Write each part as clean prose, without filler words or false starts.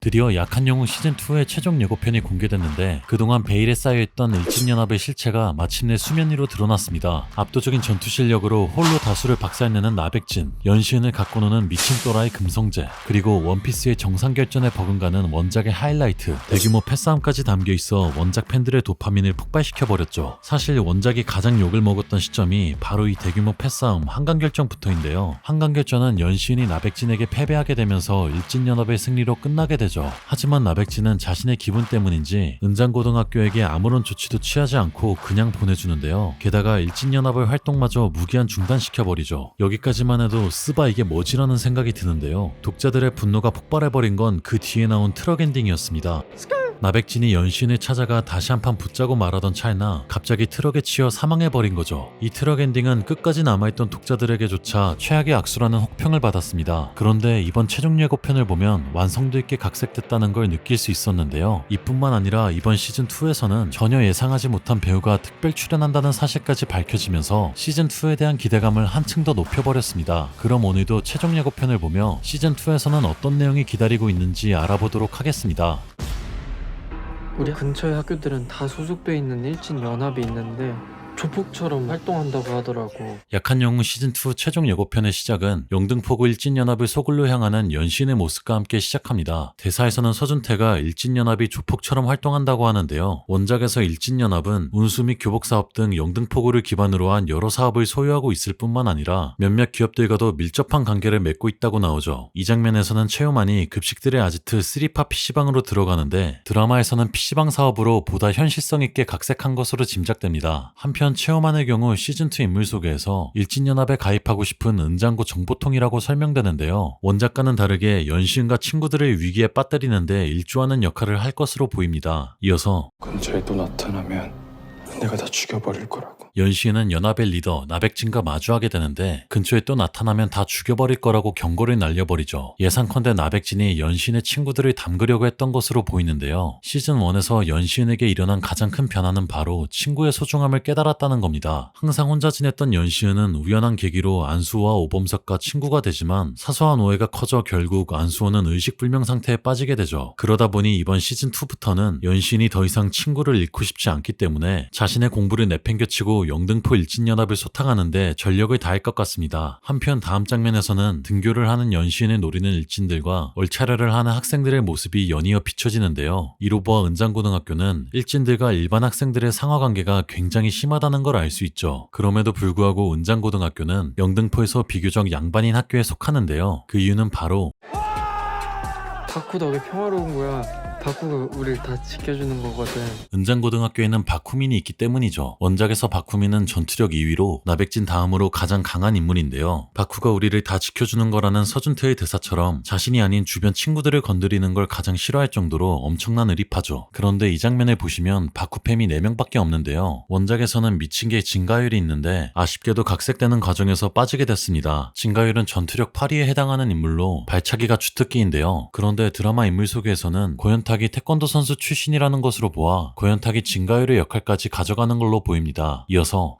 드디어 약한 영웅 시즌2의 최종 예고편이 공개됐는데 그동안 베일에 쌓여있던 일진연합의 실체가 마침내 수면 위로 드러났습니다. 압도적인 전투 실력으로 홀로 다수를 박살내는 나백진, 연시은을 갖고 노는 미친 또라이 금성재, 그리고 원피스의 정상결전에 버금가는 원작의 하이라이트, 대규모 패싸움까지 담겨있어 원작 팬들의 도파민을 폭발시켜버렸죠. 사실 원작이 가장 욕을 먹었던 시점이 바로 이 대규모 패싸움 한강결전부터인데요. 한강결전은 연시은이 나백진에게 패배하게 되면서 일진연합의 승리로 끝나게 되죠. 하지만 나백진은 자신의 기분 때문인지 은장고등학교에게 아무런 조치도 취하지 않고 그냥 보내주는데요. 게다가 일진연합의 활동마저 무기한 중단시켜버리죠. 여기까지만 해도 쓰바 이게 뭐지라는 생각이 드는데요. 독자들의 분노가 폭발해버린 건 그 뒤에 나온 트럭 엔딩이었습니다. 나백진이 연시은을 찾아가 다시 한판 붙자고 말하던 찰나 갑자기 트럭에 치여 사망해버린 거죠. 이 트럭 엔딩은 끝까지 남아있던 독자들에게조차 최악의 악수라는 혹평을 받았습니다. 그런데 이번 최종 예고편을 보면 완성도 있게 각색됐다는 걸 느낄 수 있었는데요. 이뿐만 아니라 이번 시즌2에서는 전혀 예상하지 못한 배우가 특별 출연한다는 사실까지 밝혀지면서 시즌2에 대한 기대감을 한층 더 높여버렸습니다. 그럼 오늘도 최종 예고편을 보며 시즌2에서는 어떤 내용이 기다리고 있는지 알아보도록 하겠습니다. 우리 근처의 학교들은 다 소속돼 있는 일진 연합이 있는데 조폭처럼 활동한다고 하더라고. 약한 영웅 시즌2 최종 예고편의 시작은 영등포구 일진연합을 소굴로 향하는 연시인의 모습과 함께 시작합니다. 대사에서는 서준태가 일진연합이 조폭처럼 활동한다고 하는데요. 원작에서 일진연합은 운수 및 교복사업 등 영등포구를 기반으로 한 여러 사업을 소유하고 있을 뿐만 아니라 몇몇 기업들과도 밀접한 관계를 맺고 있다고 나오죠. 이 장면에서는 최호만이 급식들의 아지트 3파 PC방으로 들어가는데 드라마에서는 PC방 사업으로 보다 현실성 있게 각색한 것으로 짐작됩니다. 한편 최호만의 경우 시즌2 인물 소개에서 일진연합에 가입하고 싶은 은장고 정보통이라고 설명되는데요. 원작과는 다르게 연시은과 친구들을 위기에 빠뜨리는데 일조하는 역할을 할 것으로 보입니다. 이어서 근처에 또 나타나면 내가 다 죽여버릴 거라고. 연시은은 연합의 리더 나백진과 마주하게 되는데 근처에 또 나타나면 다 죽여버릴 거라고 경고를 날려버리죠. 예상컨대 나백진이 연시은의 친구들을 담그려고 했던 것으로 보이는데요. 시즌1에서 연시은에게 일어난 가장 큰 변화는 바로 친구의 소중함을 깨달았다는 겁니다. 항상 혼자 지냈던 연시은은 우연한 계기로 안수호와 오범석과 친구가 되지만 사소한 오해가 커져 결국 안수호는 의식불명 상태에 빠지게 되죠. 그러다 보니 이번 시즌2부터는 연시은이 더 이상 친구를 잃고 싶지 않기 때문에 자신의 공부를 내팽겨치고 영등포 일진연합을 소탕하는데 전력을 다할 것 같습니다. 한편 다음 장면에서는 등교를 하는 연시은을 노리는 일진들과 얼차려를 하는 학생들의 모습이 연이어 비춰지는데요. 이로 보아 은장고등학교는 일진들과 일반 학생들의 상하관계가 굉장히 심하다는 걸 알 수 있죠. 그럼에도 불구하고 은장고등학교는 영등포에서 비교적 양반인 학교에 속하는데요. 그 이유는 바로 바쿠 덕에 평화로운 거야. 바쿠가 우릴 다 지켜주는 거거든. 은장고등학교에는 바쿠민이 있기 때문이죠. 원작에서 바쿠민은 전투력 2위로 나백진 다음으로 가장 강한 인물인데요. 바쿠가 우리를 다 지켜주는 거라는 서준태의 대사처럼 자신이 아닌 주변 친구들을 건드리는 걸 가장 싫어할 정도로 엄청난 의리파죠. 그런데 이 장면을 보시면 바쿠팸이 4명밖에 없는데요. 원작에서는 미친 게 진가율이 있는데 아쉽게도 각색되는 과정에서 빠지게 됐습니다. 진가율은 전투력 8위에 해당하는 인물로 발차기가 주특기인데요. 그런데 드라마 인물 소개에서는 고현탁이 태권도 선수 출신이라는 것으로 보아 고현탁이 진가율의 역할까지 가져가는 걸로 보입니다. 이어서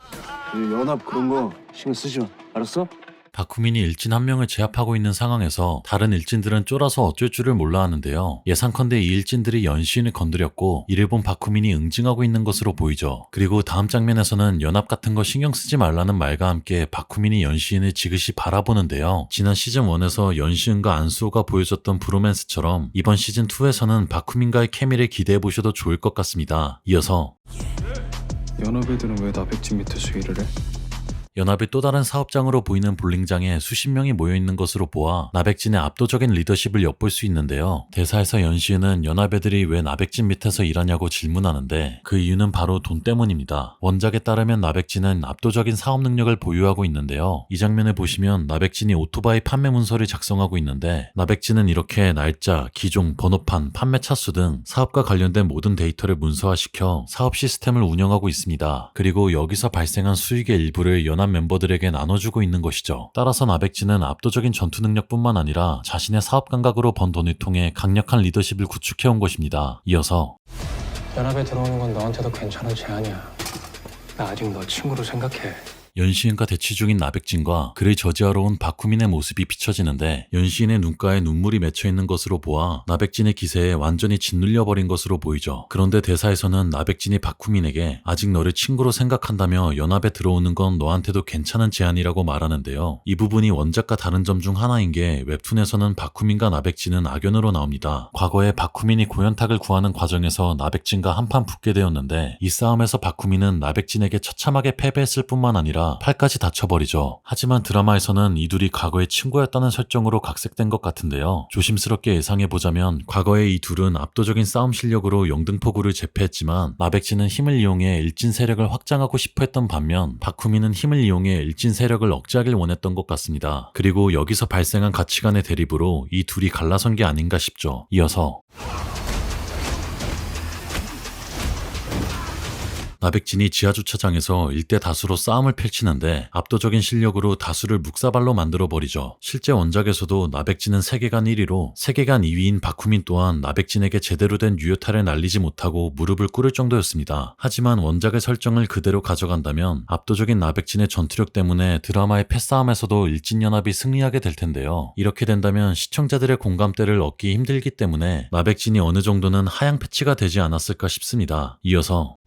연합 그런 거 신경 쓰지 마. 알았어? 바쿠민이 일진 한 명을 제압하고 있는 상황에서 다른 일진들은 쫄아서 어쩔 줄을 몰라 하는데요. 예상컨대 이 일진들이 연시인을 건드렸고 이를 본 바쿠민이 응징하고 있는 것으로 보이죠. 그리고 다음 장면에서는 연합 같은 거 신경 쓰지 말라는 말과 함께 바쿠민이 연시인을 지그시 바라보는데요. 지난 시즌1에서 연시인과 안수호가 보여줬던 브로맨스처럼 이번 시즌2에서는 바쿠민과의 케미를 기대해보셔도 좋을 것 같습니다. 이어서 연합 애들은 왜 나백진 밑에서 일을 해? 연합이 또 다른 사업장으로 보이는 볼링장에 수십 명이 모여있는 것으로 보아 나백진의 압도적인 리더십을 엿볼 수 있는데요. 대사에서 연시은은 연합 애들이 왜 나백진 밑에서 일하냐고 질문하는데 그 이유는 바로 돈 때문입니다. 원작에 따르면 나백진은 압도적인 사업 능력을 보유하고 있는데요. 이 장면을 보시면 나백진이 오토바이 판매 문서를 작성하고 있는데 나백진은 이렇게 날짜, 기종, 번호판, 판매 차수 등 사업과 관련된 모든 데이터를 문서화시켜 사업 시스템을 운영하고 있습니다. 그리고 여기서 발생한 수익의 일부를 연합 멤버들에게 나눠주고 있는 것이죠. 따라서 나백진은 압도적인 전투 능력뿐만 아니라 자신의 사업 감각으로 번 돈을 통해 강력한 리더십을 구축해온 것입니다. 이어서 연합에 들어오는 건 너한테도 괜찮은 제안이야. 나 아직 너 친구로 생각해. 연시은과 대치 중인 나백진과 그를 저지하러 온 바쿠민의 모습이 비춰지는데 연시은의 눈가에 눈물이 맺혀있는 것으로 보아 나백진의 기세에 완전히 짓눌려버린 것으로 보이죠. 그런데 대사에서는 나백진이 바쿠민에게 아직 너를 친구로 생각한다며 연합에 들어오는 건 너한테도 괜찮은 제안이라고 말하는데요. 이 부분이 원작과 다른 점 중 하나인 게 웹툰에서는 바쿠민과 나백진은 악연으로 나옵니다. 과거에 바쿠민이 고현탁을 구하는 과정에서 나백진과 한판 붙게 되었는데 이 싸움에서 바쿠민은 나백진에게 처참하게 패배했을 뿐만 아니라 팔까지 다쳐버리죠. 하지만 드라마에서는 이 둘이 과거의 친구였다는 설정으로 각색된 것 같은데요. 조심스럽게 예상해보자면 과거의 이 둘은 압도적인 싸움 실력으로 영등포구를 제패했지만 나백진은 힘을 이용해 일진 세력을 확장하고 싶어 했던 반면 바쿠민은 힘을 이용해 일진 세력을 억제하길 원했던 것 같습니다. 그리고 여기서 발생한 가치관의 대립으로 이 둘이 갈라선 게 아닌가 싶죠. 이어서 나백진이 지하주차장에서 일대 다수로 싸움을 펼치는데 압도적인 실력으로 다수를 묵사발로 만들어버리죠. 실제 원작에서도 나백진은 세계관 1위로 세계관 2위인 바쿠민 또한 나백진에게 제대로 된 유효타를 날리지 못하고 무릎을 꿇을 정도였습니다. 하지만 원작의 설정을 그대로 가져간다면 압도적인 나백진의 전투력 때문에 드라마의 패싸움에서도 일진연합이 승리하게 될 텐데요. 이렇게 된다면 시청자들의 공감대를 얻기 힘들기 때문에 나백진이 어느 정도는 하향 패치가 되지 않았을까 싶습니다. 이어서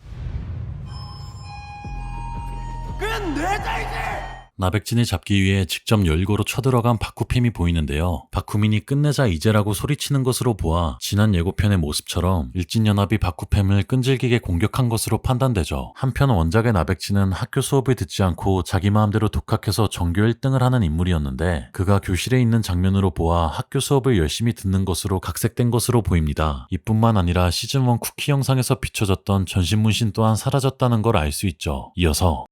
나백진을 잡기 위해 직접 열고로 쳐들어간 바쿠핌이 보이는데요. 바쿠민이 끝내자 이제라고 소리치는 것으로 보아 지난 예고편의 모습처럼 일진연합이 바쿠팸을 끈질기게 공격한 것으로 판단되죠. 한편 원작의 나백진은 학교 수업을 듣지 않고 자기 마음대로 독학해서 전교 1등을 하는 인물이었는데 그가 교실에 있는 장면으로 보아 학교 수업을 열심히 듣는 것으로 각색된 것으로 보입니다. 이뿐만 아니라 시즌1 쿠키 영상에서 비춰졌던 전신문신 또한 사라졌다는 걸 알 수 있죠. 이어서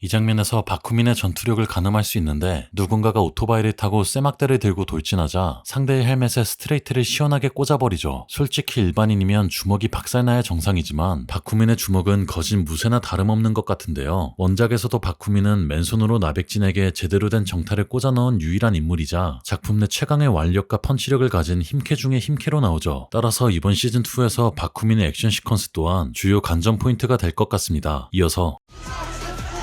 이 장면에서 바쿠민의 전투력을 가늠할 수 있는데 누군가가 오토바이를 타고 쇠막대를 들고 돌진하자 상대의 헬멧에 스트레이트를 시원하게 꽂아버리죠. 솔직히 일반인이면 주먹이 박살나야 정상이지만 바쿠민의 주먹은 거진 무쇠나 다름없는 것 같은데요. 원작에서도 바쿠민은 맨손으로 나백진에게 제대로 된 정타를 꽂아넣은 유일한 인물이자 작품 내 최강의 완력과 펀치력을 가진 힘캐 중의 힘캐로 나오죠. 따라서 이번 시즌2에서 바쿠민의 액션 시퀀스 또한 주요 관전 포인트가 될 것 같습니다. 이어서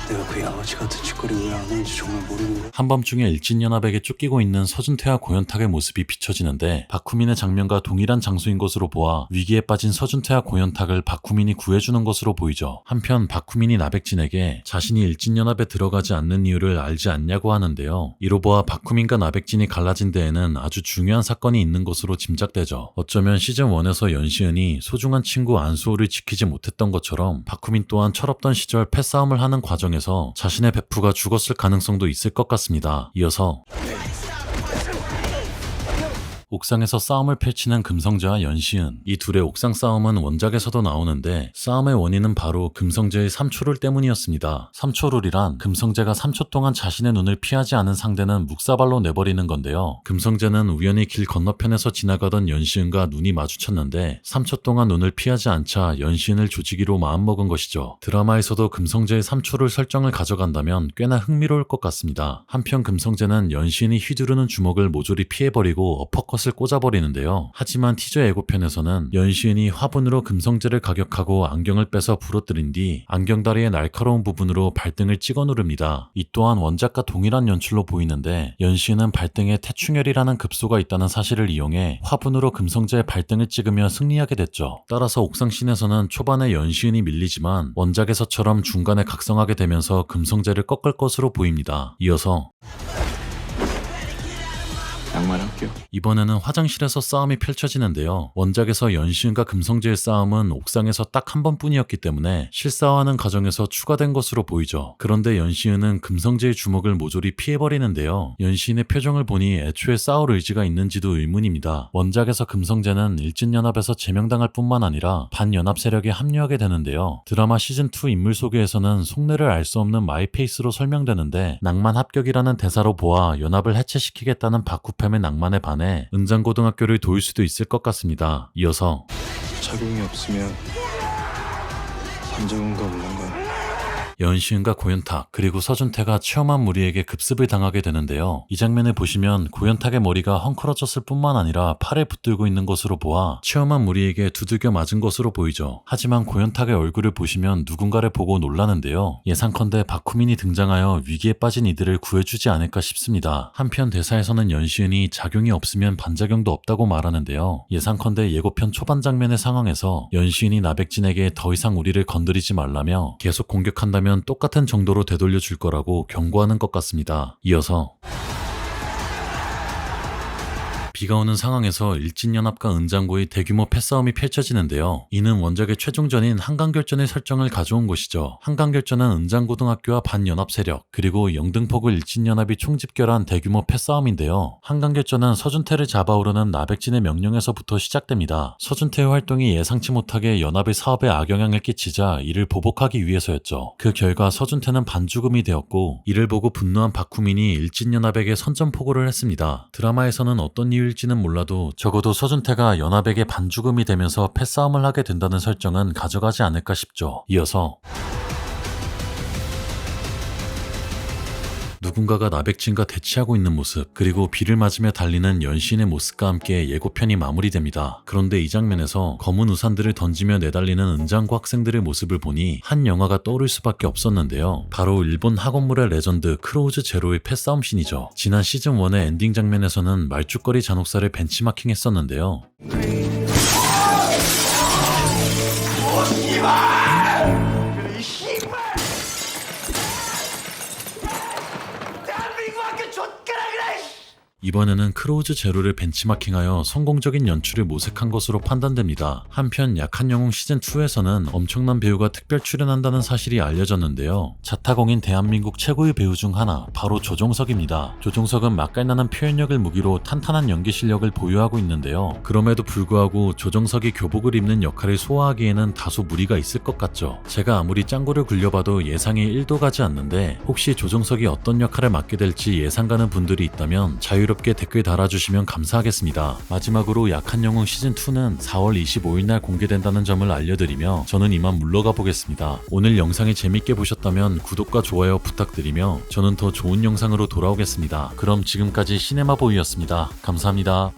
내가 그 양아치 같은 짓거리 왜 안 하는지 정말 모르는 거야. 한밤중에 일진연합에게 쫓기고 있는 서준태와 고현탁의 모습이 비춰지는데 바쿠민의 장면과 동일한 장소인 것으로 보아 위기에 빠진 서준태와 고현탁을 바쿠민이 구해주는 것으로 보이죠. 한편 바쿠민이 나백진에게 자신이 일진연합에 들어가지 않는 이유를 알지 않냐고 하는데요. 이로 보아 바쿠민과 나백진이 갈라진 데에는 아주 중요한 사건이 있는 것으로 짐작되죠. 어쩌면 시즌1에서 연시은이 소중한 친구 안수호를 지키지 못했던 것처럼 바쿠민 또한 철없던 시절 패싸움을 하는 과정에서 자신의 베프가 죽었을 가능성도 있을 것 같습니다. 이어서 옥상에서 싸움을 펼치는 금성재와 연시은. 이 둘의 옥상 싸움은 원작에서도 나오는데 싸움의 원인은 바로 금성재의 삼초룰 때문이었습니다. 삼초룰이란 금성재가 3초 동안 자신의 눈을 피하지 않은 상대는 묵사발로 내버리는 건데요. 금성재는 우연히 길 건너편에서 지나가던 연시은과 눈이 마주쳤는데 3초 동안 눈을 피하지 않자 연시은을 조지기로 마음먹은 것이죠. 드라마에서도 금성재의 삼초룰 설정을 가져간다면 꽤나 흥미로울 것 같습니다. 한편 금성재는 연시은이 휘두르는 주먹을 모조리 피해버리고 어퍼컷을 꽂아버리는데요. 하지만 티저 예고편에서는 연시은이 화분으로 금성재를 가격하고 안경을 빼서 부러뜨린 뒤 안경다리의 날카로운 부분으로 발등을 찍어 누릅니다. 이 또한 원작과 동일한 연출로 보이는데 연시은은 발등에 태충혈이라는 급소가 있다는 사실을 이용해 화분으로 금성재의 발등을 찍으며 승리하게 됐죠. 따라서 옥상씬에서는 초반에 연시은이 밀리지만 원작에서처럼 중간에 각성하게 되면서 금성재를 꺾을 것으로 보입니다. 이어서 양말할게요. 이번에는 화장실에서 싸움이 펼쳐지는데요. 원작에서 연시은과 금성재의 싸움은 옥상에서 딱 한 번뿐이었기 때문에 실사화하는 과정에서 추가된 것으로 보이죠. 그런데 연시은은 금성재의 주먹을 모조리 피해버리는데요. 연시은의 표정을 보니 애초에 싸울 의지가 있는지도 의문입니다. 원작에서 금성재는 일진연합에서 제명당할 뿐만 아니라 반연합 세력에 합류하게 되는데요. 드라마 시즌2 인물 소개에서는 속내를 알 수 없는 마이페이스로 설명되는데 낭만 합격이라는 대사로 보아 연합을 해체시키겠다는 바쿠팸의 낭만에 반해 은장고등학교를 도울 수도 있을 것 같습니다. 이어서 착용이 없으면 감정은가 없는 건 연시은과 고현탁 그리고 서준태가 체험한 무리에게 급습을 당하게 되는데요. 이 장면을 보시면 고현탁의 머리가 헝클어졌을 뿐만 아니라 팔에 붙들고 있는 것으로 보아 체험한 무리에게 두들겨 맞은 것으로 보이죠. 하지만 고현탁의 얼굴을 보시면 누군가를 보고 놀라는데요. 예상컨대 박후민이 등장하여 위기에 빠진 이들을 구해주지 않을까 싶습니다. 한편 대사에서는 연시은이 작용이 없으면 반작용도 없다고 말하는데요. 예상컨대 예고편 초반 장면의 상황에서 연시은이 나백진에게 더 이상 우리를 건드리지 말라며 계속 공격한다면 똑같은 정도로 되돌려 줄 거라고 경고하는 것 같습니다. 이어서 비가 오는 상황에서 일진연합과 은장고의 대규모 패싸움이 펼쳐지는데요. 이는 원작의 최종전인 한강결전의 설정을 가져온 것이죠. 한강결전은 은장고등학교와 반연합 세력 그리고 영등포구 일진연합이 총집결한 대규모 패싸움인데요. 한강결전은 서준태를 잡아오르는 나백진의 명령에서부터 시작됩니다. 서준태의 활동이 예상치 못하게 연합의 사업에 악영향을 끼치자 이를 보복하기 위해서였죠. 그 결과 서준태는 반죽음이 되었고 이를 보고 분노한 박후민이 일진연합에게 선전포고를 했습니다. 드라마에서는 어떤 이유일지는 몰라도 적어도 서준태가 연합에게 반죽음이 되면서 패싸움을 하게 된다는 설정은 가져가지 않을까 싶죠. 이어서 누군가가 나백진과 대치하고 있는 모습 그리고 비를 맞으며 달리는 연시인의 모습과 함께 예고편이 마무리됩니다. 그런데 이 장면에서 검은 우산들을 던지며 내달리는 은장고 학생들의 모습을 보니 한 영화가 떠오를 수밖에 없었는데요. 바로 일본 학원물의 레전드 크로우즈 제로의 패싸움 씬이죠. 지난 시즌 1의 엔딩 장면에서는 말죽거리 잔혹사를 벤치마킹 했었는데요. 이번에는 크로우즈 제로를 벤치마킹하여 성공적인 연출을 모색한 것으로 판단됩니다. 한편 약한 영웅 시즌2에서는 엄청난 배우가 특별 출연한다는 사실이 알려졌는데요. 자타공인 대한민국 최고의 배우 중 하나, 바로 조종석입니다. 조종석은 맛깔나는 표현력을 무기로 탄탄한 연기 실력을 보유하고 있는데요. 그럼에도 불구하고 조종석이 교복을 입는 역할을 소화하기에는 다소 무리가 있을 것 같죠. 제가 아무리 짱구를 굴려봐도 예상이 1도 가지 않는데 혹시 조종석이 어떤 역할을 맡게 될지 예상가는 분들이 있다면 자유롭게 댓글 달아주시면 감사하겠습니다. 마지막으로 약한 영웅 시즌2는 4월 25일 날 공개된다는 점을 알려드리며 저는 이만 물러가 보겠습니다. 오늘 영상이 재밌게 보셨다면 구독과 좋아요 부탁드리며 저는 더 좋은 영상으로 돌아오겠습니다. 그럼 지금까지 시네마보이였습니다. 감사합니다.